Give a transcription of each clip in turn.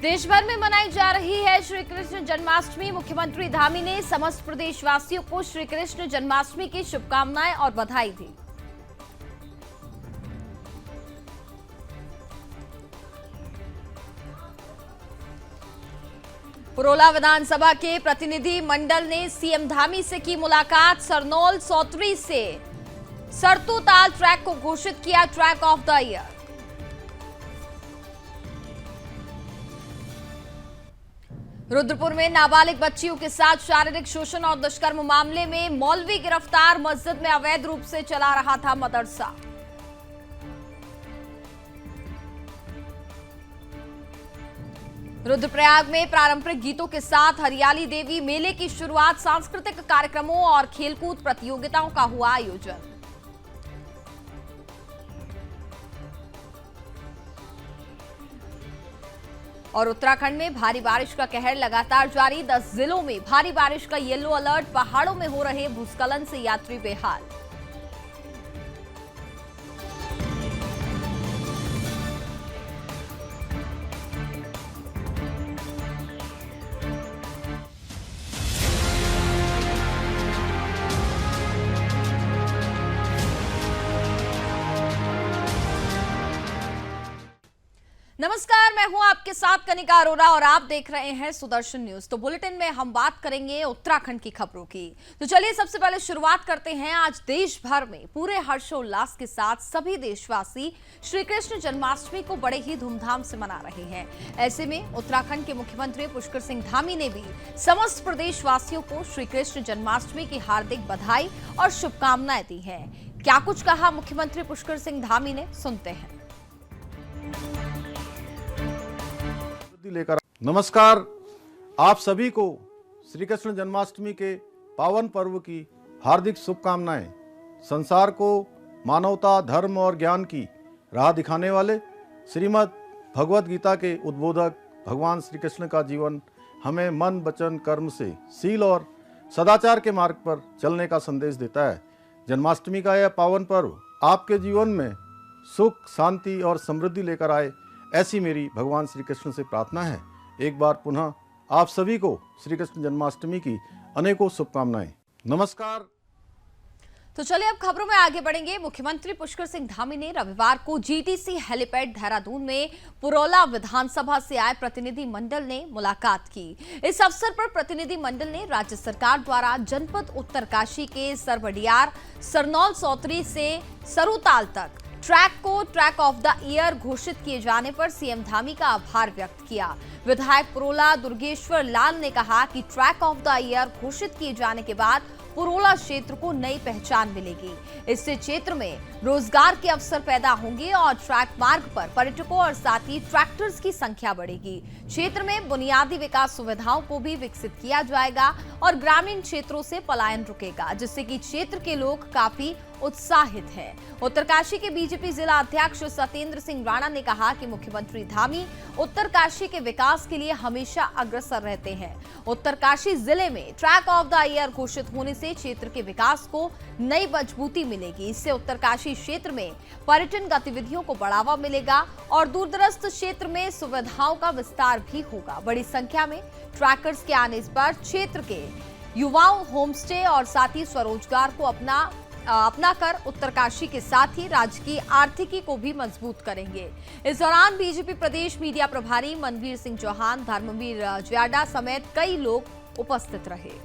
देश भर में मनाई जा रही है श्री कृष्ण जन्माष्टमी। मुख्यमंत्री धामी ने समस्त प्रदेशवासियों को श्री कृष्ण जन्माष्टमी की शुभकामनाएं और बधाई दी। पुरोला विधानसभा के प्रतिनिधि मंडल ने सीएम धामी से की मुलाकात। सरनौल सौतरी से सरतूताल ट्रैक को घोषित किया track of the year. Rudrapur में नाबालिग बच्चियों के साथ शारीरिक शोषण और दुष्कर्म मामले में मौलवी गिरफ्तार। मस्जिद में अवैध रूप से चला रहा था मदरसा। रुद्रप्रयाग में पारंपरिक गीतों के साथ हरियाली देवी मेले की शुरुआत। सांस्कृतिक कार्यक्रमों और खेलकूद प्रतियोगिताओं का हुआ आयोजन। और उत्तराखंड में भारी बारिश का कहर लगातार जारी। 10 जिलों में भारी बारिश का येलो अलर्ट। पहाड़ों में हो रहे भूस्खलन से यात्री बेहाल। नमस्कार, मैं हूं आपके साथ कनिका अरोरा और आप देख रहे हैं सुदर्शन न्यूज। तो बुलेटिन में हम बात करेंगे उत्तराखंड की खबरों की। तो चलिए सबसे पहले शुरुआत करते हैं। आज देश भर में पूरे हर्षोल्लास के साथ सभी देशवासी श्री कृष्ण जन्माष्टमी को बड़े ही धूमधाम से मना रहे हैं। ऐसे में उत्तराखंड के मुख्यमंत्री पुष्कर सिंह धामी ने भी समस्त प्रदेशवासियों को श्री कृष्ण जन्माष्टमी की हार्दिक बधाई और शुभकामनाएं दी है। क्या कुछ कहा मुख्यमंत्री पुष्कर सिंह धामी ने, सुनते हैं। लेकर नमस्कार, आप सभी को श्री कृष्ण जन्माष्टमी के पावन पर्व की हार्दिक शुभकामनाएं। संसार को मानवता, धर्म और ज्ञान की राह दिखाने वाले श्रीमद् भगवद गीता के उद्बोधक भगवान श्री कृष्ण का जीवन हमें मन, वचन, कर्म से शील और सदाचार के मार्ग पर चलने का संदेश देता है। जन्माष्टमी का यह पावन पर्व आपके जीवन में सुख, शांति और समृद्धि लेकर आए, ऐसी मेरी भगवान श्री कृष्ण से प्रार्थना है। एक बार पुनः आप सभी को श्री कृष्ण जन्माष्टमी की अनेकों शुभकामनाएं। नमस्कार। तो चलिए अब खबरों में आगे बढ़ेंगे। मुख्यमंत्री पुष्कर सिंह धामी ने रविवार को जीटीसी हेलीपैड देहरादून में पुरोला विधानसभा से आए प्रतिनिधि मंडल ने मुलाकात की। इस अवसर पर प्रतिनिधि मंडल ने राज्य सरकार द्वारा जनपद उत्तरकाशी के सरबडियार सरनौल सौतरी से सरुताल तक ट्रैक को ट्रैक ऑफ द ईयर घोषित किए जाने पर सीएम धामी का आभार व्यक्त किया। विधायक पुरोला दुर्गेश्वर लाल ने कहा कि ट्रैक ऑफ द ईयर घोषित किए जाने के बाद पुरोला क्षेत्र को नई पहचान मिलेगी। इससे क्षेत्र में रोजगार के अवसर पैदा होंगे और ट्रैक मार्ग पर पर्यटकों और साथ ही ट्रैक्टर्स की संख्या बढ़ेगी। क्षेत्र में बुनियादी विकास सुविधाओं को भी विकसित किया जाएगा और ग्रामीण क्षेत्रों से पलायन रुकेगा, जिससे कि क्षेत्र के लोग काफी उत्साहित हैं। उत्तरकाशी के बीजेपी जिला अध्यक्ष सत्येंद्र सिंह राणा ने कहा कि मुख्यमंत्री धामी उत्तरकाशी के विकास के लिए हमेशा अग्रसर रहते हैं। उत्तरकाशी जिले में ट्रैक ऑफ द ईयर घोषित होने से क्षेत्र के विकास को नई मजबूती मिलेगी। इससे उत्तरकाशी क्षेत्र में पर्यटन गतिविधियों को बढ़ावा मिलेगा और दूरदराज क्षेत्र में सुविधाओं का विस्तार भी होगा। बड़ी संख्या में ट्रैकर्स के आने पर क्षेत्र के युवाओं होम स्टे और साथ ही स्वरोजगार को अपना कर उत्तरकाशी के साथ ही राज्य की आर्थिकी को भी मजबूत करेंगे। इस दौरान बीजेपी प्रदेश मीडिया प्रभारी मनवीर सिंह चौहान, धर्मवीर ज्याडा समेत कई लोग उपस्थित रहे।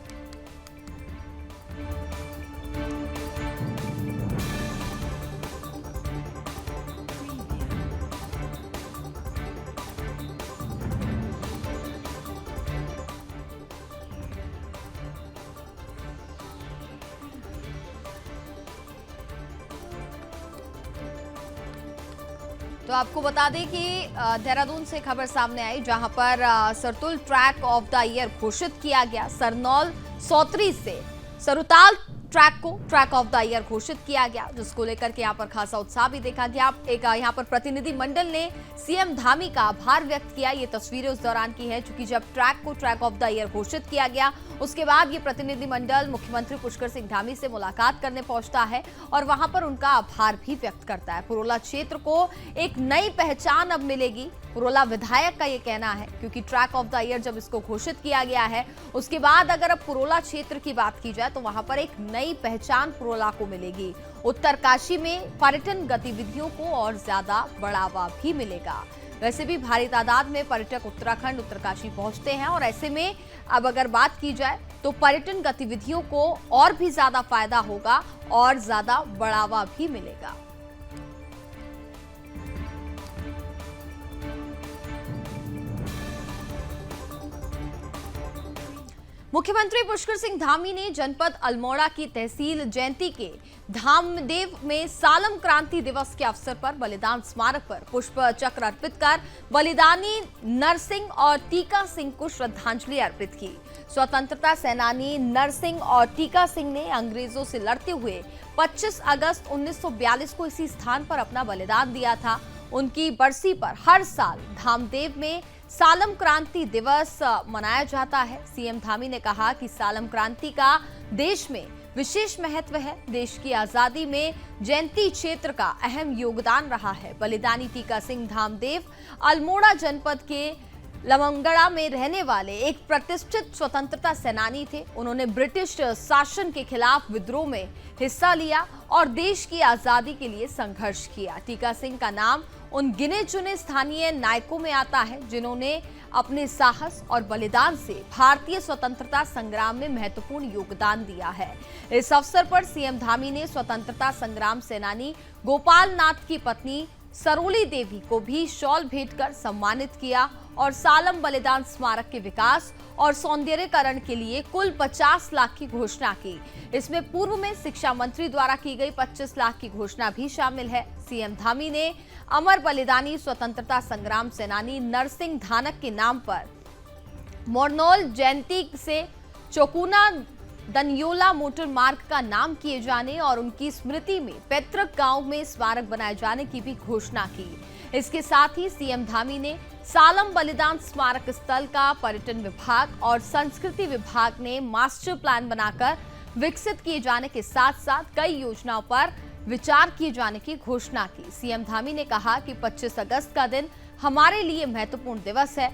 तो आपको बता दें कि देहरादून से खबर सामने आई, जहां पर सरतुल ट्रैक ऑफ द ईयर घोषित किया गया। सरनौल सौतरी से सरुताल ट्रैक को ट्रैक ऑफ द ईयर घोषित किया गया, जिसको लेकर के यहाँ पर खासा उत्साह भी देखा गया। एक यहाँ पर प्रतिनिधि मंडल ने सीएम धामी का आभार व्यक्त किया। ये तस्वीरें उस दौरान की है, क्योंकि जब ट्रैक को ट्रैक ऑफ द ईयर घोषित किया गया उसके बाद ये प्रतिनिधि मंडल मुख्यमंत्री पुष्कर सिंह धामी से मुलाकात करने पहुंचता है और वहां पर उनका आभार भी व्यक्त करता है। पुरोला क्षेत्र को एक नई पहचान अब मिलेगी, पुरोला विधायक का ये कहना है, क्योंकि ट्रैक ऑफ द ईयर जब इसको घोषित किया गया है उसके बाद अगर अब पुरोला क्षेत्र की बात की जाए तो वहां पर एक नई पहचान पुरोला को मिलेगी। उत्तरकाशी में पर्यटन गतिविधियों को और ज्यादा बढ़ावा भी मिलेगा। वैसे भी भारी तादाद में पर्यटक उत्तराखंड उत्तरकाशी पहुंचते हैं और ऐसे में अब अगर बात की जाए तो पर्यटन गतिविधियों को और भी ज्यादा फायदा होगा और ज्यादा बढ़ावा भी मिलेगा। मुख्यमंत्री पुष्कर सिंह धामी ने जनपद अल्मोड़ा की तहसील जयंती के धामदेव में सालम क्रांति दिवस के अवसर पर बलिदान स्मारक पर पुष्प चक्र अर्पित कर बलिदानी नरसिंह और टीका सिंह को श्रद्धांजलि अर्पित की। स्वतंत्रता सेनानी नरसिंह और टीका सिंह ने अंग्रेजों से लड़ते हुए 25 अगस्त 1942 को इसी स्थान पर अपना बलिदान दिया था। उनकी बरसी पर हर साल धामदेव में सालम क्रांति दिवस मनाया जाता है। सीएम धामी ने कहा कि सालम क्रांति का देश में विशेष महत्व है। देश की आजादी में जयंती क्षेत्र का अहम योगदान रहा है। बलिदानी टीका सिंह धामदेव अल्मोड़ा जनपद के लमंगड़ा में रहने वाले एक प्रतिष्ठित स्वतंत्रता सेनानी थे। उन्होंने ब्रिटिश शासन के खिलाफ विद्रोह में हिस्सा लिया और देश की आजादी के लिए संघर्ष किया। टीका सिंह का नाम उन गिने चुने स्थानीय नायकों में आता है जिन्होंने अपने साहस और बलिदान से भारतीय स्वतंत्रता संग्राम में महत्वपूर्ण योगदान दिया है। इस अवसर पर सीएम धामी ने स्वतंत्रता संग्राम सेनानी गोपाल नाथ की पत्नी सरोली देवी को भी शॉल भेंट कर सम्मानित किया और सालम बलिदान स्मारक के विकास और सौंदर्यीकरण के लिए कुल 50 लाख की घोषणा की। इसमें पूर्व में शिक्षा मंत्री द्वारा की गई 25 लाख की घोषणा भी शामिल है। सीएम धामी ने अमर बलिदानी स्वतंत्रता संग्राम सेनानी नरसिंह धानक के नाम पर मोरनौल जयंती से चौकुना दनियोला मोटर मार्ग का नाम किए जाने और उनकी स्मृति में पैतृक गांव में स्मारक बनाए जाने की भी घोषणा की। इसके साथ ही सीएम धामी ने सालम बलिदान स्मारक स्थल का पर्यटन विभाग और संस्कृति विभाग ने मास्टर प्लान बनाकर विकसित किए जाने के साथ साथ कई योजनाओं पर विचार किए जाने की घोषणा की। सीएम धामी ने कहा कि 25 अगस्त का दिन हमारे लिए महत्वपूर्ण दिवस है।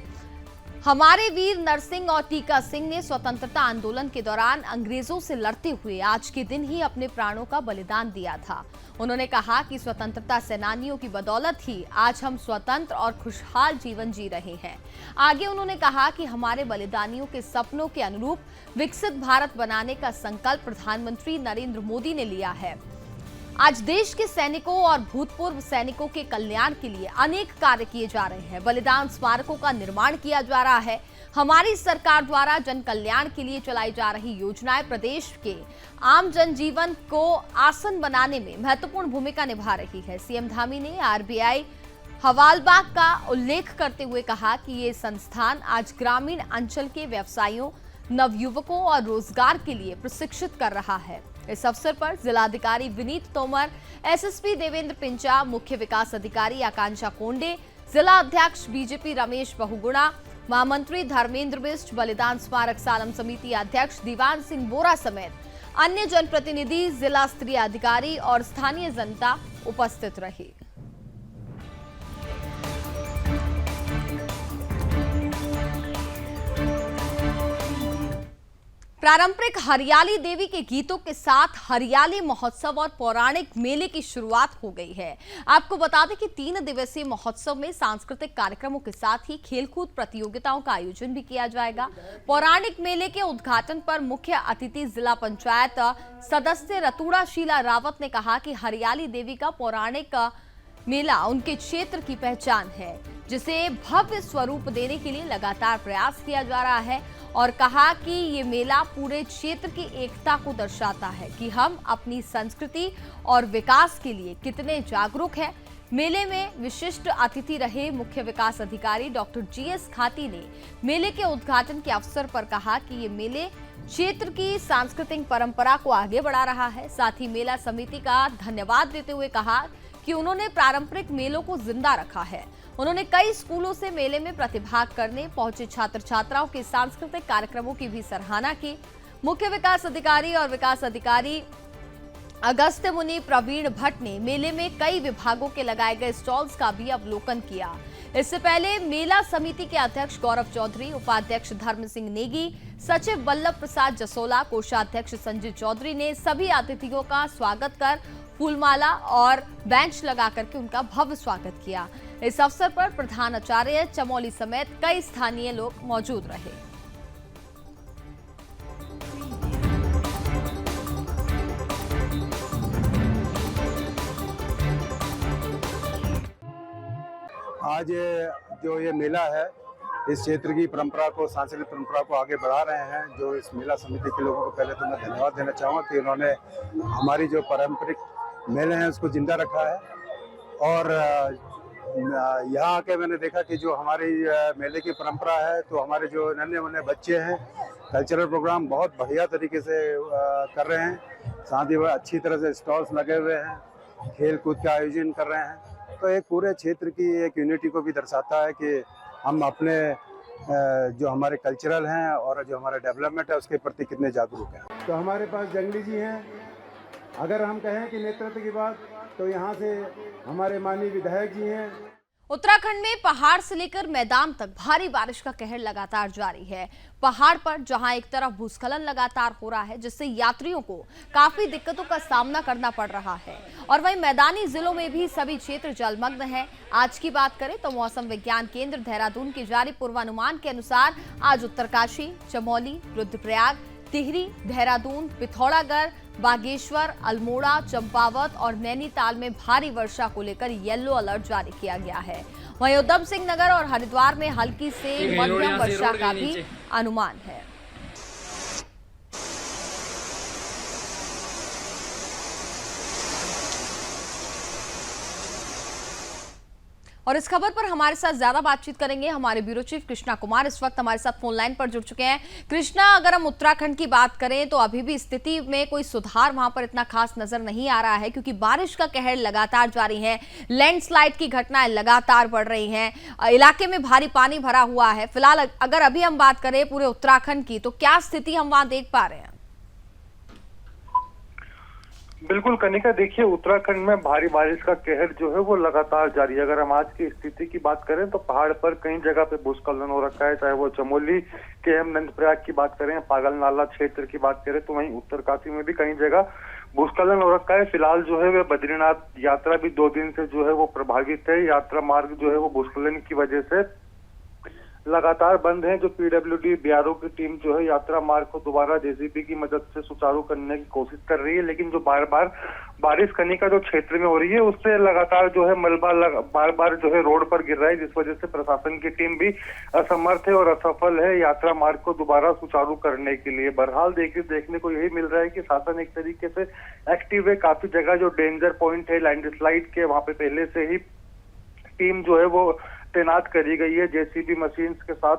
हमारे वीर नरसिंह और टीका सिंह ने स्वतंत्रता आंदोलन के दौरान अंग्रेजों से लड़ते हुए आज के दिन ही अपने प्राणों का बलिदान दिया था। उन्होंने कहा कि स्वतंत्रता सेनानियों की बदौलत ही आज हम स्वतंत्र और खुशहाल जीवन जी रहे हैं। आगे उन्होंने कहा कि हमारे बलिदानियों के सपनों के अनुरूप विकसित भारत बनाने का संकल्प प्रधानमंत्री नरेंद्र मोदी ने लिया है। आज देश के सैनिकों और भूतपूर्व सैनिकों के कल्याण के लिए अनेक कार्य किए जा रहे हैं। बलिदान स्मारकों का निर्माण किया जा रहा है। हमारी सरकार द्वारा जन कल्याण के लिए चलाई जा रही योजनाएं प्रदेश के आम जनजीवन को आसान बनाने में महत्वपूर्ण भूमिका निभा रही है। सीएम धामी ने आरबीआई हवालबाग का उल्लेख करते हुए कहा कि ये संस्थान आज ग्रामीण अंचल के व्यवसायियों, नवयुवकों और रोजगार के लिए प्रशिक्षित कर रहा है। इस अवसर पर जिलाधिकारी विनीत तोमर, एसएसपी देवेंद्र पिंचा, मुख्य विकास अधिकारी आकांक्षा कोंडे, जिला अध्यक्ष बीजेपी रमेश बहुगुणा, महामंत्री धर्मेंद्र बिष्ट, बलिदान स्मारक सालम समिति अध्यक्ष दीवान सिंह बोरा समेत अन्य जनप्रतिनिधि, जिला स्तरीय अधिकारी और स्थानीय जनता उपस्थित रही। पारंपरिक हरियाली देवी के गीतों के साथ हरियाली महोत्सव और पौराणिक मेले की शुरुआत हो गई है। आपको बता दें कि 3 दिवसीय महोत्सव में सांस्कृतिक कार्यक्रमों के साथ ही खेलकूद प्रतियोगिताओं का आयोजन भी किया जाएगा। पौराणिक मेले के उद्घाटन पर मुख्य अतिथि जिला पंचायत सदस्य रतुड़ा शीला रावत ने कहा कि हरियाली देवी का पौराणिक मेला उनके क्षेत्र की पहचान है, जिसे भव्य स्वरूप देने के लिए लगातार प्रयास किया जा रहा है और कहा कि ये मेला पूरे क्षेत्र की एकता को दर्शाता है कि हम अपनी संस्कृति और विकास के लिए कितने जागरूक हैं। मेले में विशिष्ट अतिथि रहे मुख्य विकास अधिकारी डॉक्टर जीएस खाती ने मेले के उद्घाटन के अवसर पर कहा कि ये मेले क्षेत्र की सांस्कृतिक परंपरा को आगे बढ़ा रहा है। साथ ही मेला समिति का धन्यवाद देते हुए कहा कि उन्होंने पारंपरिक मेलों को जिंदा रखा है। उन्होंने कई स्कूलों से मेले में प्रतिभाग करने पहुंचे छात्र छात्राओं के सांस्कृतिक कार्यक्रमों की भी सराहना की। मुख्य विकास अधिकारी और विकास अधिकारी अगस्त्य मुनि प्रवीण भट्ट ने मेले में कई विभागों के लगाए गए स्टॉल्स का भी अवलोकन किया। इससे पहले मेला समिति के अध्यक्ष गौरव चौधरी, उपाध्यक्ष धर्म सिंह नेगी, सचिव वल्लभ प्रसाद जसोला, कोषाध्यक्ष संजय चौधरी ने सभी अतिथियों का स्वागत कर फूलमाला और बेंच लगा करके उनका भव्य स्वागत किया। इस अवसर पर प्रधानाचार्य चमोली समेत कई स्थानीय लोग मौजूद रहे। आज जो ये मेला है इस क्षेत्र की परंपरा को, सांस्कृतिक परंपरा को आगे बढ़ा रहे हैं। जो इस मेला समिति के लोगों को पहले तो मैं धन्यवाद देना चाहूँगा कि उन्होंने हमारी जो पारंपरिक मेले हैं उसको जिंदा रखा है। और यहाँ आके मैंने देखा कि जो हमारी मेले की परंपरा है, तो हमारे जो नन्हे मुन्ने बच्चे हैं कल्चरल प्रोग्राम बहुत बढ़िया तरीके से कर रहे हैं। साथ ही वह अच्छी तरह से स्टॉल्स लगे हुए हैं, खेल कूद का आयोजन कर रहे हैं। तो एक पूरे क्षेत्र की एक यूनिटी को भी दर्शाता है कि हम अपने जो हमारे कल्चरल हैं और जो हमारा डेवलपमेंट है उसके प्रति कितने जागरूक हैं। तो हमारे पास जंगली जी हैं। अगर हम कहें कि नेतृत्व की बात, तो यहाँ से हमारे माननीय विधायक जी हैं। उत्तराखंड में पहाड़ से लेकर मैदान तक भारी बारिश का कहर लगातार जारी है। पहाड़ पर जहां एक तरफ भूस्खलन लगातार हो रहा है, जिससे यात्रियों को काफी दिक्कतों का सामना करना पड़ रहा है, और वहीं मैदानी जिलों में भी सभी क्षेत्र जलमग्न हैं। आज की बात करें तो मौसम विज्ञान केंद्र देहरादून के जारी पूर्वानुमान के अनुसार आज उत्तरकाशी, चमोली, रुद्रप्रयाग, टिहरी, देहरादून, पिथौरागढ़, बागेश्वर, अल्मोड़ा, चंपावत और नैनीताल में भारी वर्षा को लेकर येलो अलर्ट जारी किया गया है। वहीं उधम सिंह नगर और हरिद्वार में हल्की से मध्यम वर्षा का भी अनुमान है। और इस खबर पर हमारे साथ ज्यादा बातचीत करेंगे हमारे ब्यूरो चीफ कृष्णा कुमार, इस वक्त हमारे साथ फोन लाइन पर जुड़ चुके हैं। कृष्णा, अगर हम उत्तराखंड की बात करें तो अभी भी स्थिति में कोई सुधार वहां पर इतना खास नजर नहीं आ रहा है, क्योंकि बारिश का कहर लगातार जारी है, लैंडस्लाइड की घटनाएं लगातार बढ़ रही हैं, इलाके में भारी पानी भरा हुआ है। फिलहाल अगर अभी हम बात करें पूरे उत्तराखंड की, तो क्या स्थिति हम वहां देख पा रहे हैं? बिल्कुल कनिका, देखिए उत्तराखंड में भारी बारिश का कहर जो है वो लगातार जारी है। अगर हम आज की स्थिति की बात करें तो पहाड़ पर कई जगह पे भूस्खलन हो रखा है, चाहे वो चमोली के नंदप्रयाग की बात करें, पागल नाला क्षेत्र की बात करें, तो वहीं उत्तरकाशी में भी कई जगह भूस्खलन हो रखा है। फिलहाल जो है वह बद्रीनाथ यात्रा भी 2 दिन से जो है वो प्रभावित है। यात्रा मार्ग जो है वो भूस्खलन की वजह से लगातार बंद है। जो पीडब्ल्यूडी बीआरओ की टीम जो है यात्रा मार्ग को दोबारा जेसीबी की मदद से सुचारू करने की कोशिश कर रही है, लेकिन जो बार बार बारिश कनिका जो क्षेत्र में हो रही है उससे लगातार जो है मलबा बार बार जो है रोड पर गिर रहा है, जिस वजह से प्रशासन की टीम भी असमर्थ है और असफल है यात्रा मार्ग को दोबारा सुचारू करने के लिए। बहरहाल देखने को यही मिल रहा है कि शासन एक तरीके से एक्टिव है। काफी जगह जो डेंजर पॉइंट है लैंडस्लाइड के, वहां पे पहले से ही टीम जो है वो तैनात करी गई है जेसीबी मशीन के साथ,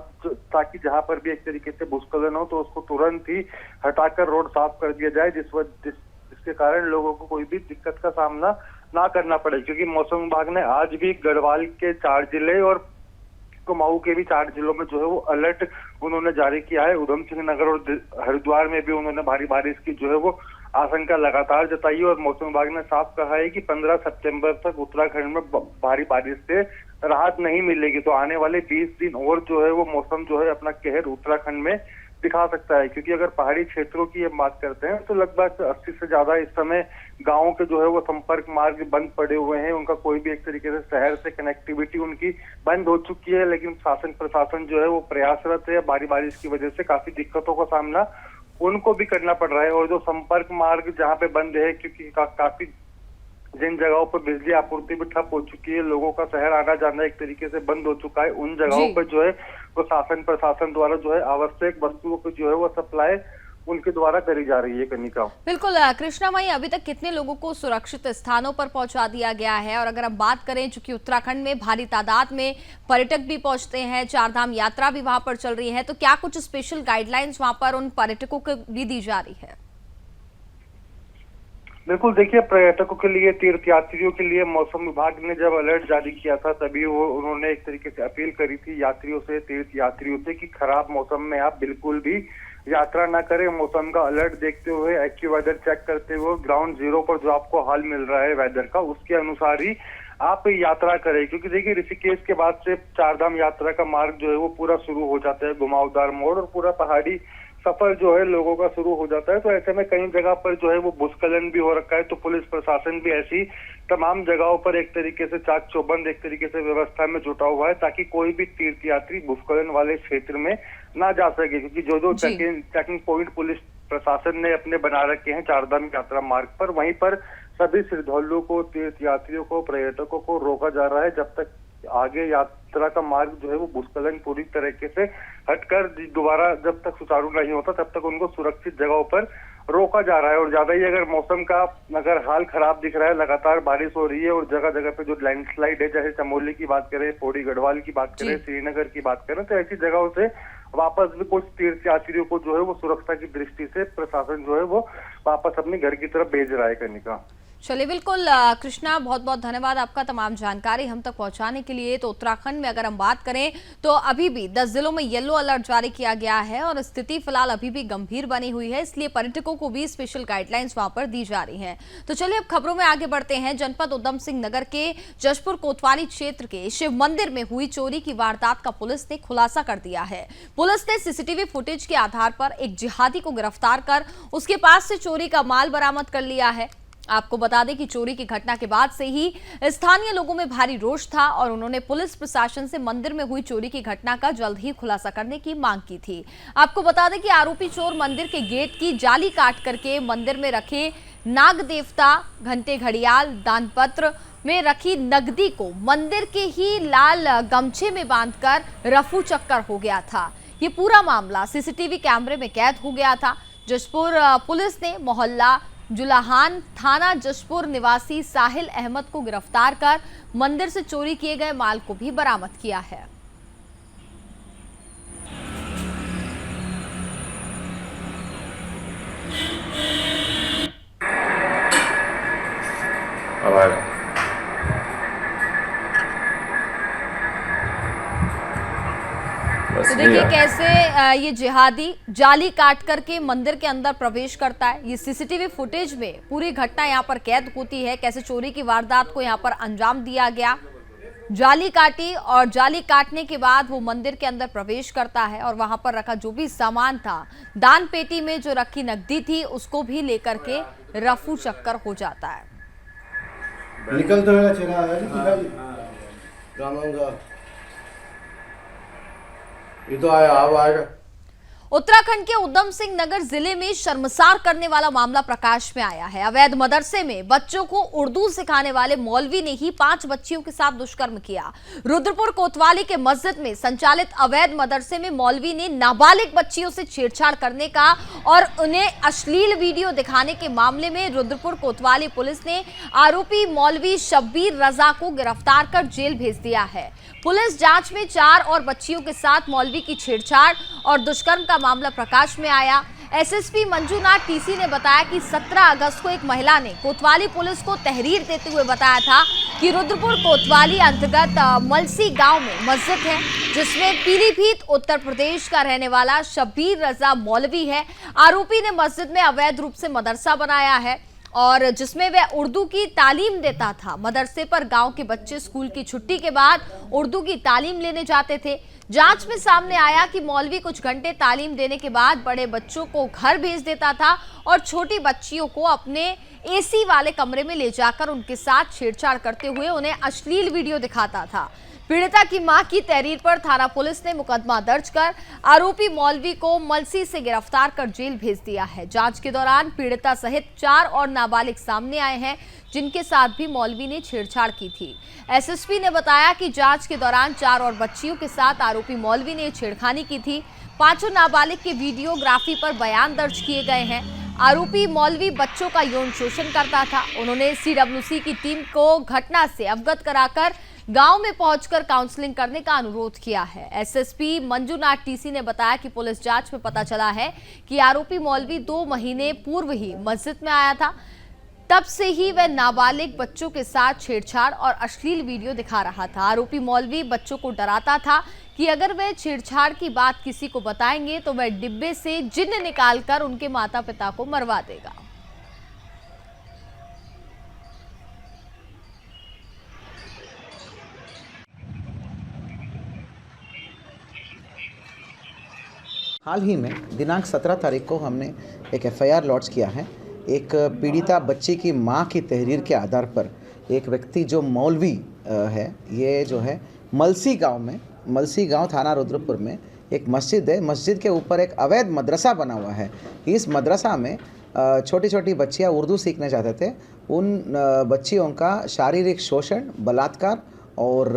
ताकि जहां पर भी एक तरीके से भूस्खलन हो तो उसको तुरंत ही हटाकर रोड साफ कर दिया जाए, जिसके कारण लोगों को कोई भी दिक्कत का सामना ना करना पड़े। क्योंकि मौसम विभाग ने आज भी गढ़वाल के 4 जिले और कुमाऊं के भी 4 जिलों में जो है वो अलर्ट उन्होंने जारी किया है। उधम सिंह नगर और हरिद्वार में भी उन्होंने भारी बारिश की जो है वो आशंका लगातार जताई और मौसम विभाग ने साफ कहा है कि 15 सितंबर तक उत्तराखंड में भारी बारिश से राहत नहीं मिलेगी। तो आने वाले 20 दिन और जो है वो मौसम जो है अपना कहर उत्तराखंड में दिखा सकता है। क्योंकि अगर पहाड़ी क्षेत्रों की बात करते हैं तो लगभग 80 से ज्यादा इस समय गांवों के जो है वो संपर्क मार्ग बंद पड़े हुए हैं। उनका कोई भी एक तरीके से शहर से कनेक्टिविटी उनकी बंद हो चुकी है, लेकिन शासन प्रशासन जो है वो प्रयासरत है। भारी बारिश की वजह से काफी दिक्कतों का सामना उनको भी करना पड़ रहा है। और जो संपर्क मार्ग जहाँ पे बंद है, क्योंकि काफी जिन जगहों पर बिजली आपूर्ति भी ठप हो चुकी है, लोगों का शहर आना जाना एक तरीके से बंद हो चुका है, उन जगहों पर जो है वो शासन प्रशासन द्वारा जो है आवश्यक वस्तुओं को जो है वो सप्लाई उनके द्वारा करी जा रही है। कनिका, बिल्कुल कृष्णा मई, अभी तक कितने लोगों को सुरक्षित स्थानों पर पहुंचा दिया गया है? और अगर हम बात करें, चूंकि उत्तराखंड में भारी तादाद में पर्यटक भी पहुंचते हैं, चारधाम यात्रा भी वहां पर चल रही है, तो क्या कुछ स्पेशल गाइडलाइंस वहां पर उन पर्यटकों को भी दी जा रही है? बिल्कुल, देखिए, पर्यटकों के लिए, तीर्थ यात्रियों के लिए मौसम विभाग ने जब अलर्ट जारी किया था तभी उन्होंने एक तरीके से अपील करी थी यात्रियों से, तीर्थ यात्रियों से, कि खराब मौसम में आप बिल्कुल भी यात्रा ना करें। मौसम का अलर्ट देखते हुए, एक्यूवेदर चेक करते हुए, ग्राउंड जीरो पर जो आपको हाल मिल रहा है वेदर का, उसके अनुसार ही आप यात्रा करें। क्योंकि देखिए, ऋषिकेश के बाद से चारधाम यात्रा का मार्ग जो है वो पूरा शुरू हो जाता है, घुमावदार मोड़, और पूरा पहाड़ी सफर जो है लोगों का शुरू हो जाता है। तो ऐसे में कई जगह पर जो है वो भूस्खलन भी हो रखा है। तो पुलिस प्रशासन भी ऐसी तमाम जगहों पर एक तरीके से चाक चौबंद एक तरीके से व्यवस्था में जुटा हुआ है, ताकि कोई भी तीर्थ यात्री भूस्खलन वाले क्षेत्र में ना जा सके। क्योंकि जो चेकिंग पॉइंट पुलिस प्रशासन ने अपने बना रखे हैं चारधाम यात्रा मार्ग पर, वहीं पर सभी श्रद्धालुओं को, तीर्थ यात्रियों को, पर्यटकों को रोका जा रहा है जब तक आगे यात्रा का मार्ग जो है वो भूस्खलन पूरी तरीके से हटकर दोबारा जब तक सुचारू नहीं होता तब तक उनको सुरक्षित जगहों पर रोका जा रहा है। और ज्यादा ही अगर मौसम का हाल खराब दिख रहा है, लगातार बारिश हो रही है और जगह जगह पे जो लैंडस्लाइड है, जैसे चमोली की बात करें, पौड़ी गढ़वाल की बात करें, श्रीनगर की बात करें, तो ऐसी जगहों से वापस भी कुछ तीर्थ यात्रियों को जो है वो सुरक्षा की दृष्टि से प्रशासन जो है वो वापस अपने घर की तरफ भेज रहा है। कनिका, चलिए, बिल्कुल कृष्णा, बहुत बहुत धन्यवाद आपका तमाम जानकारी हम तक पहुंचाने के लिए। तो उत्तराखंड में अगर हम बात करें तो अभी भी 10 जिलों में येलो अलर्ट जारी किया गया है और स्थिति फिलहाल अभी भी गंभीर बनी हुई है, इसलिए पर्यटकों को भी स्पेशल गाइडलाइंस वहां पर दी जा रही हैं। तो चलिए अब खबरों में आगे बढ़ते हैं। जनपद उधम सिंह नगर के जशपुर कोतवाली क्षेत्र के शिव मंदिर में हुई चोरी की वारदात का पुलिस ने खुलासा कर दिया है। पुलिस ने सीसीटीवी फुटेज के आधार पर एक जिहादी को गिरफ्तार कर उसके पास से चोरी का माल बरामद कर लिया है। आपको बता दें कि चोरी की घटना के बाद से ही स्थानीय लोगों में भारी रोष था और उन्होंने पुलिस प्रशासन से मंदिर में हुई चोरी की घटना का जल्द ही खुलासा करने की मांग की थी। आपको बता दें कि आरोपी चोर मंदिर के गेट की जाली काट करके मंदिर में रखे नाग देवता, घंटे, घड़ियाल, दानपत्र में रखी नकदी को मंदिर के ही लाल गमछे में बांधकर रफू चक्कर हो गया था। ये पूरा मामला सीसीटीवी कैमरे में कैद हो गया था। जशपुर पुलिस ने मोहल्ला जुलाहान थाना जशपुर निवासी साहिल अहमद को गिरफ्तार कर मंदिर से चोरी किए गए माल को भी बरामद किया है। तो देखिए कैसे ये जिहादी जाली काट करके मंदिर के अंदर प्रवेश करता है। ये सीसीटीवी फुटेज में पूरी घटना यहाँ पर कैद होती है, कैसे चोरी की वारदात को यहाँ पर अंजाम दिया गया। जाली काटी और जाली काटने के बाद वो मंदिर के अंदर प्रवेश करता है और वहां पर रखा जो भी सामान था, दान पेटी में जो रखी नकदी थी, उसको भी लेकर के रफू चक्कर हो जाता है। निकल तो ये तो आया, अब आएगा। उत्तराखंड के उधम सिंह नगर जिले में शर्मसार करने वाला मामला प्रकाश में आया है। अवैध मदरसे में बच्चों को उर्दू सिखाने वाले मौलवी ने ही 5 बच्चियों के साथ दुष्कर्म किया। रुद्रपुर कोतवाली के मस्जिद में संचालित अवैध मदरसे में मौलवी ने नाबालिग बच्चियों से छेड़छाड़ करने का और उन्हें अश्लील वीडियो दिखाने के मामले में रुद्रपुर कोतवाली पुलिस ने आरोपी मौलवी शब्बीर रजा को गिरफ्तार कर जेल भेज दिया है। पुलिस जांच में 4 और बच्चियों के साथ मौलवी की छेड़छाड़ और दुष्कर्म का मामला प्रकाश में आया। एसएसपी मंजूनाथ टीसी ने बताया कि 17 अगस्त को एक महिला ने कोतवाली पुलिस को तहरीर देते हुए बताया था कि रुद्रपुर कोतवाली अंतर्गत मलसी गांव में मस्जिद है जिसमें पीलीभीत उत्तर प्रदेश का रहने वाला शब्बीर रजा मौलवी है। आरोपी ने मस्जिद में अवैध रूप से मदरसा बनाया है और जिसमें वह उर्दू की तालीम देता था। मदरसे पर गांव के बच्चे स्कूल की छुट्टी के बाद उर्दू की तालीम लेने जाते थे। जांच में सामने आया कि मौलवी कुछ घंटे तालीम देने के बाद बड़े बच्चों को घर भेज देता था और छोटी बच्चियों को अपने एसी वाले कमरे में ले जाकर उनके साथ छेड़छाड़ करते हुए उन्हें अश्लील वीडियो दिखाता था। पीड़िता की मां की तहरीर पर थाना पुलिस ने मुकदमा दर्ज कर आरोपी मौलवी को मलसी से गिरफ्तार कर जेल भेज दिया है। जांच के दौरान पीड़िता सहित 4 और नाबालिग सामने आए हैं, जिनके साथ भी मौलवी ने छेड़छाड़ की थी। एसएसपी ने बताया कि जांच के दौरान 4 और बच्चियों के साथ आरोपी मौलवी ने छेड़खानी की थी। 5 नाबालिग के वीडियोग्राफी पर बयान दर्ज किए गए हैं। आरोपी मौलवी बच्चों का यौन शोषण करता था। उन्होंने सीडब्ल्यूसी की टीम को घटना से अवगत कराकर गांव में पहुंचकर काउंसलिंग करने का अनुरोध किया है। एसएसपी मंजूनाथ टीसी ने बताया कि पुलिस जांच में पता चला है कि आरोपी मौलवी 2 महीने पूर्व ही मस्जिद में आया था। तब से ही वह नाबालिग बच्चों के साथ छेड़छाड़ और अश्लील वीडियो दिखा रहा था। आरोपी मौलवी बच्चों को डराता था कि अगर वह छेड़छाड़ की बात किसी को बताएंगे तो वह डिब्बे से जिन्न निकालकर उनके माता पिता को मरवा देगा। हाल ही में दिनांक 17 तारीख को हमने एक एफआईआर लॉन्च किया है। एक पीड़िता बच्ची की मां की तहरीर के आधार पर एक व्यक्ति जो मौलवी है, ये जो है मलसी गांव थाना रुद्रपुर में एक मस्जिद है। मस्जिद के ऊपर एक अवैध मदरसा बना हुआ है। इस मदरसा में छोटी छोटी बच्चियां उर्दू सीखने जाते थे। उन बच्चियों का शारीरिक शोषण, बलात्कार और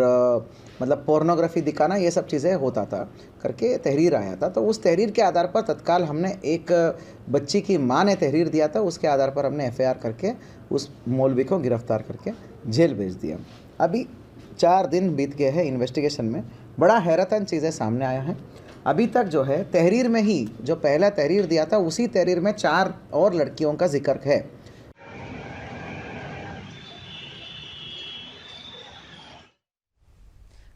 मतलब पोर्नोग्राफी दिखाना, ये सब चीज़ें होता था करके तहरीर आया था। तो उस तहरीर के आधार पर तत्काल हमने एक बच्ची की मां ने तहरीर दिया था, उसके आधार पर हमने एफआईआर करके उस मौलवी को गिरफ्तार करके जेल भेज दिया। अभी 4 दिन बीत गए हैं इन्वेस्टिगेशन में। बड़ा हैरतन चीज़ें सामने आया है। अभी तक जो है तहरीर में ही जो पहला तहरीर दिया था, उसी तहरीर में 4 और लड़कियों का जिक्र है।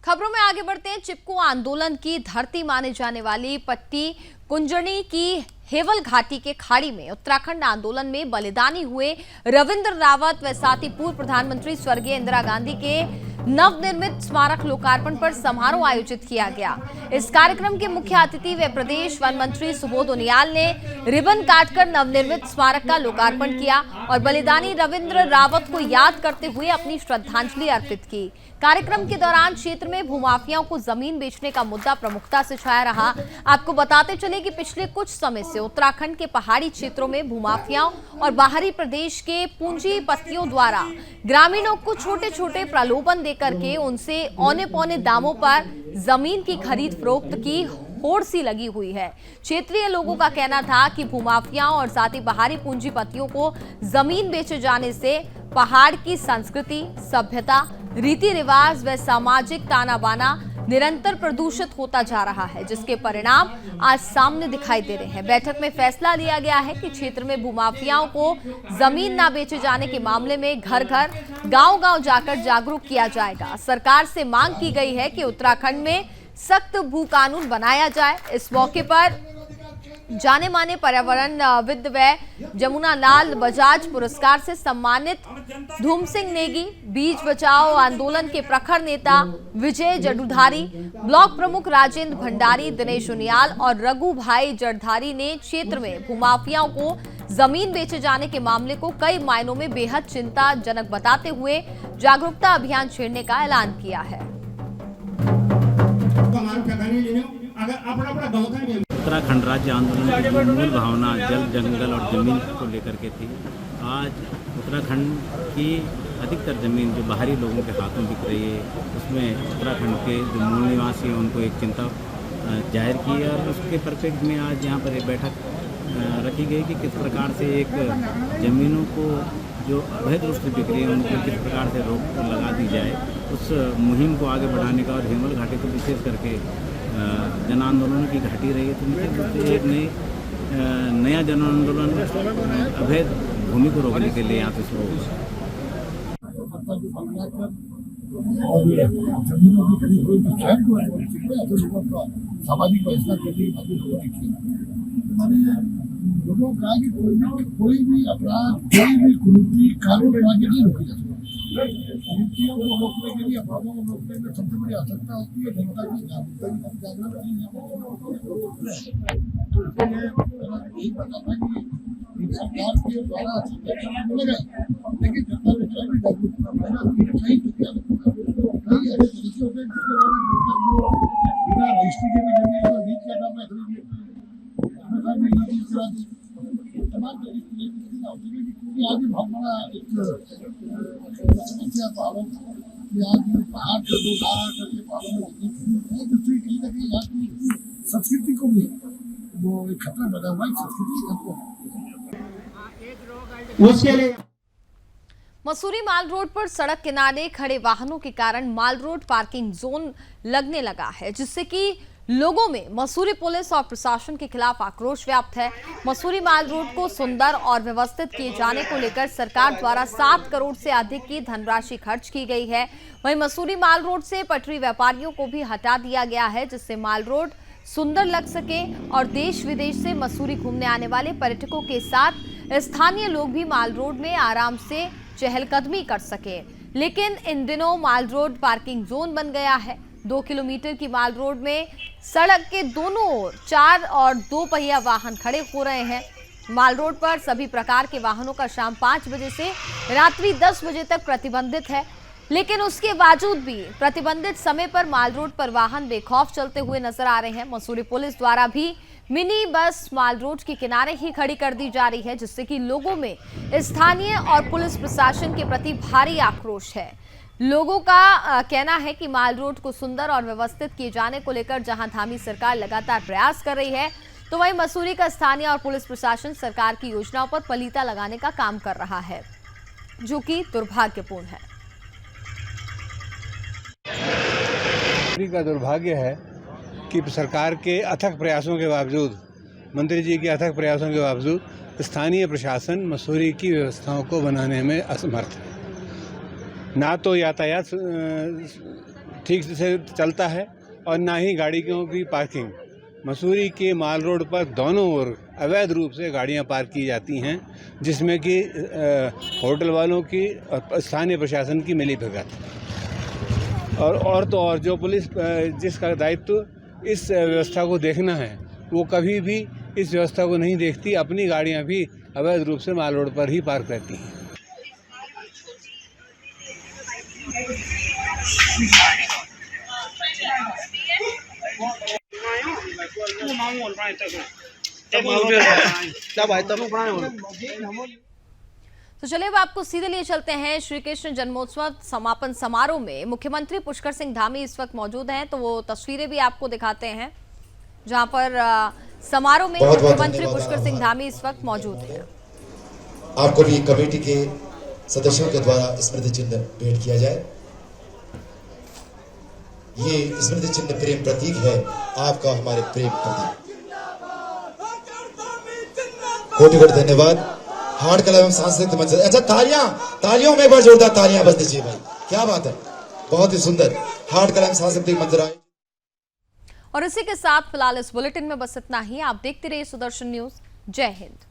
खबरों में आगे बढ़ते हैं। चिपको आंदोलन की धरती माने जाने वाली पट्टी कुंजनी की हेवल घाटी के खाड़ी में उत्तराखंड आंदोलन में बलिदानी हुए रविंद्र रावत व साथ ही पूर्व प्रधानमंत्री स्वर्गीय इंदिरा गांधी के नवनिर्मित स्मारक लोकार्पण पर समारोह आयोजित किया गया। इस कार्यक्रम के मुख्य अतिथि व प्रदेश वन मंत्री सुबोध उनियाल ने रिबन काटकर नवनिर्मित स्मारक का लोकार्पण किया और बलिदानी रविंद्र रावत को याद करते हुए अपनी श्रद्धांजलि अर्पित की। कार्यक्रम के दौरान क्षेत्र में भूमाफियाओं को जमीन बेचने का मुद्दा प्रमुखता से छाया रहा। आपको बताते चले कि पिछले कुछ समय से उत्तराखंड के पहाड़ी क्षेत्रों में भूमाफियाओं और बाहरी प्रदेश के पूंजीपतियों द्वारा ग्रामीणों को छोटे छोटे प्रलोभन देकर के उनसे औने पौने दामों पर जमीन की खरीद फरोख्त की होड़ सी लगी हुई है। क्षेत्रीय लोगों का कहना था कि भूमाफियाओं और साथ ही बाहरी पूंजीपतियों को जमीन बेचे जाने से पहाड़ की संस्कृति, सभ्यता, रीति रिवाज व सामाजिक ताना बाना निरंतर प्रदूषित होता जा रहा है, जिसके परिणाम आज सामने दिखाई दे रहे हैं। बैठक में फैसला लिया गया है कि क्षेत्र में भूमाफियाओं को जमीन न बेचे जाने के मामले में घर घर, गांव-गांव जाकर जागरूक किया जाएगा। सरकार से मांग की गई है कि उत्तराखंड में सख्त भू कानून बनाया जाए। इस मौके पर जाने माने पर्यावरणविद व जमुना लाल बजाज पुरस्कार से सम्मानित धूम सिंह नेगी, बीज बचाओ आंदोलन के प्रखर नेता विजय जडुधारी, ब्लॉक प्रमुख राजेंद्र भंडारी, दिनेश उनियाल और रघु भाई जड़धारी ने क्षेत्र में भूमाफियाओं को जमीन बेचे जाने के मामले को कई मायनों में बेहद चिंताजनक बताते हुए जागरूकता अभियान छेड़ने का ऐलान किया है। उत्तराखंड राज्य आंदोलन की मूल भावना जल, जंगल और ज़मीन को लेकर के थी। आज उत्तराखंड की अधिकतर ज़मीन जो बाहरी लोगों के हाथों बिक रही है, उसमें उत्तराखंड के जो मूल निवासी हैं उनको एक चिंता जाहिर की है और उसके परिप्रेक्ष्य में आज यहाँ पर एक बैठक रखी गई कि किस प्रकार से एक ज़मीनों को जो अवैध रूप से बिक रही है उनको किस प्रकार से रोक लगा दी जाए। उस मुहिम को आगे बढ़ाने का और हेमल घाटी को विशेष करके जन आंदोलन की घाटी रही है, तो निश्चित रूप से एक नया जन आंदोलन अवैध भूमि को रोकने के लिए यहाँ पे शुरू हुआ। सामाजिक व्यवस्था करने की बातें हो रही थी। मैंने लोगों को कहा कि कोई भी अपराध, कोई भी कुरीति कानून बना के नहीं रोकी जा सकती। कुरीतियों को रोकने के लिए, अपराधों को रोकने में सबसे बड़ी आवश्यकता होती है जनता की जागरूकता की। सरकार के द्वारा लेकिन जनता में क्या भी जागरूक सही तो क्या कई ऐसे तरीके होते हैं जिसके द्वारा बिना रजिस्ट्री के भी जमीन को लीज का काम है खरीद लेते हैं में लीज करा दी तमाम तरीके होते हैं क्योंकि आज भी बहुत बड़ा एक समस्या पहाड़ों कि आज पहाड़ कर दो करके पहाड़ों में दूसरी कहीं ना कहीं यहाँ की संस्कृति को भी वो एक खतरा बना हुआ है संस्कृति खत्म उसके लिए मसूरी माल रोड पर सड़क किनारे खड़े वाहनों के कारण माल रोड पार्किंग जोन लगने लगा है, जिससे कि लोगों में मसूरी पुलिस और प्रशासन के खिलाफ आक्रोश व्याप्त है। मसूरी माल रोड को सुंदर और व्यवस्थित किए जाने को लेकर सरकार द्वारा 7 करोड़ से अधिक की धनराशि खर्च की गई है। वहीं मसूरी माल रोड से पटरी व्यापारियों को भी हटा दिया गया है, जिससे माल रोड सुंदर लग सके और देश विदेश से मसूरी घूमने आने वाले पर्यटकों के साथ स्थानीय लोग भी माल रोड में आराम से चहलकदमी कर सके। लेकिन इन दिनों माल रोड पार्किंग जोन बन गया है। 2 किलोमीटर की माल रोड में सड़क के दोनों ओर 4 और 2 पहिया वाहन खड़े हो रहे हैं। माल रोड पर सभी प्रकार के वाहनों का शाम 5 बजे से रात्रि 10 बजे तक प्रतिबंधित है, लेकिन उसके बावजूद भी प्रतिबंधित समय पर माल रोड पर वाहन बेखौफ चलते हुए नजर आ रहे हैं। मसूरी पुलिस द्वारा भी मिनी बस माल रोड के किनारे ही खड़ी कर दी जा रही है, जिससे कि लोगों में स्थानीय और पुलिस प्रशासन के प्रति भारी आक्रोश है। लोगों का कहना है कि माल रोड को सुंदर और व्यवस्थित किए जाने को लेकर जहां धामी सरकार लगातार प्रयास कर रही है, तो वहीं मसूरी का स्थानीय और पुलिस प्रशासन सरकार की योजनाओं पर पलीता लगाने का काम कर रहा है, जो कि दुर्भाग्यपूर्ण है। का दुर्भाग्य है कि सरकार के अथक प्रयासों के बावजूद, मंत्री जी के अथक प्रयासों के बावजूद स्थानीय प्रशासन मसूरी की व्यवस्थाओं को बनाने में असमर्थ है। ना तो यातायात ठीक से चलता है और ना ही गाड़ियों की पार्किंग। मसूरी के माल रोड पर दोनों ओर अवैध रूप से गाड़ियां पार्क की जाती हैं, जिसमें कि होटल वालों की और स्थानीय प्रशासन की मिलीभगत और तो और जो पुलिस जिसका दायित्व इस व्यवस्था को देखना है, वो कभी भी इस व्यवस्था को नहीं देखती। अपनी गाड़ियां भी अवैध रूप से माल रोड पर ही पार्क रहती हैं। तो चलिए अब आपको सीधे लिए चलते हैं श्री कृष्ण जन्मोत्सव समापन समारोह में। मुख्यमंत्री पुष्कर सिंह धामी इस वक्त मौजूद हैं, तो वो तस्वीरें भी आपको दिखाते हैं जहां पर समारोह में मुख्यमंत्री पुष्कर सिंह धामी इस वक्त मौजूद हैं। आपको भी कमेटी के सदस्यों के द्वारा स्मृति चिन्ह भेंट किया जाए। ये स्मृति चिन्ह प्रेम प्रतीक है, आपका हमारे प्रेम प्रतीक। कोटि कोटि धन्यवाद। हार्ड कला एवं सांस्कृतिक मंच। अच्छा, तालियों में एक बार जोरदार तालियां बज दीजिए भाई, क्या बात है, बहुत ही सुंदर। हार्ड कला एवं सांस्कृतिक मंच। और इसी के साथ फिलहाल इस बुलेटिन में बस इतना ही। आप देखते रहिए सुदर्शन न्यूज। जय हिंद।